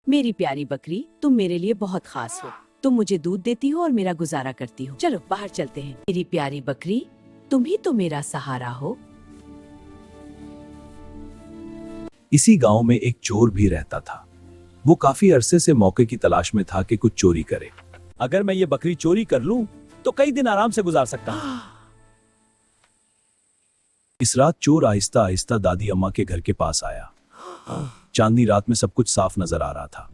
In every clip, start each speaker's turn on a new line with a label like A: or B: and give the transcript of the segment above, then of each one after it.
A: मेरी प्यारी बकरी, तुम मेरे लिए बहुत खास हो। तुम मुझे दूध देती हो और मेरा गुजारा करती हो। चलो बाहर चलते हैं। मेरी प्यारी बकरी, तुम ही तो मेरा सहारा हो।
B: इसी गांव में एक चोर भी रहता था। वो काफी अरसे से मौके की तलाश में था कि कुछ चोरी करे।
C: अगर मैं ये बकरी चोरी कर लूं तो कई दिन आराम से गुजार सकता हूं।
B: इस रात चोर आहिस्ता आहिस्ता दादी अम्मा के घर के पास आया। चांदनी रात में सब कुछ साफ नजर आ रहा था।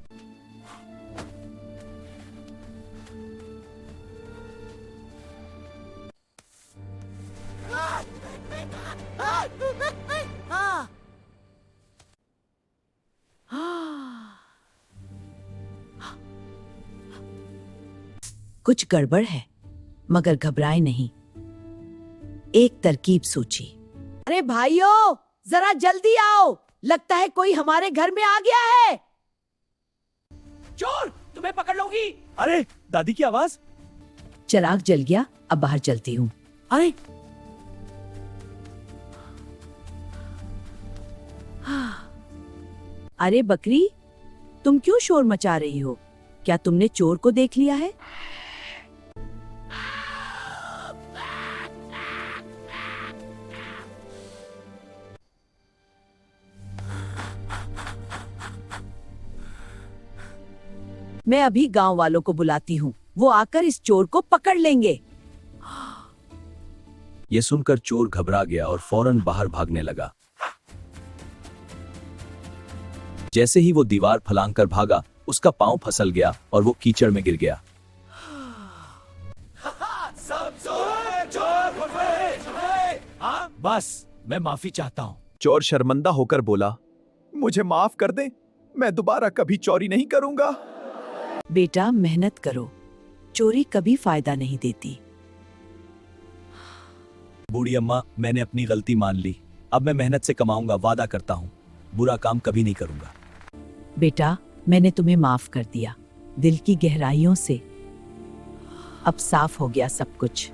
A: कुछ गड़बड़ है, मगर घबराए नहीं। एक तरकीब सोची। अरे भाइयों, जरा जल्दी आओ, लगता है कोई हमारे घर में आ गया है।
C: चोर, तुम्हें पकड़ लूंगी। अरे दादी की आवाज।
A: चिराग जल गया, अब बाहर चलती हूँ।
C: अरे
A: अरे बकरी, तुम क्यों शोर मचा रही हो? क्या तुमने चोर को देख लिया है? मैं अभी गांव वालों को बुलाती हूँ, वो आकर इस चोर को पकड़ लेंगे।
B: ये सुनकर चोर घबरा गया और फौरन बाहर भागने लगा। जैसे ही वो दीवार फलांग कर भागा, उसका पांव फिसल गया और वो कीचड़ में गिर गया।
C: बस, मैं माफी चाहता हूँ।
D: चोर शर्मिंदा होकर बोला, मुझे माफ कर दे, मैं दोबारा कभी चोरी नहीं करूंगा।
A: बेटा, मेहनत करो, चोरी कभी फायदा नहीं देती।
B: बूढ़ी अम्मा, मैंने अपनी गलती मान ली। अब मैं मेहनत से कमाऊंगा, वादा करता हूँ। बुरा काम कभी नहीं करूंगा।
A: बेटा, मैंने तुम्हें माफ कर दिया, दिल की गहराइयों से। अब साफ हो गया सब कुछ।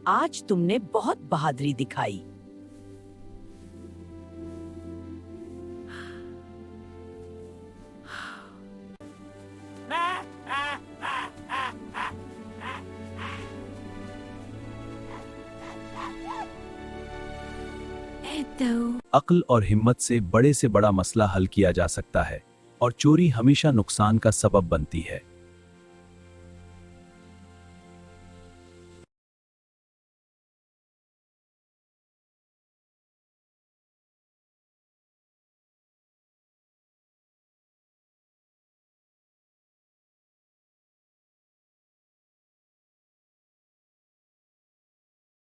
A: आज तुमने बहुत बहादुरी दिखाई।
B: अक्ल और हिम्मत से बड़ा मसला हल किया जा सकता है, और चोरी हमेशा नुकसान का सबब बनती है।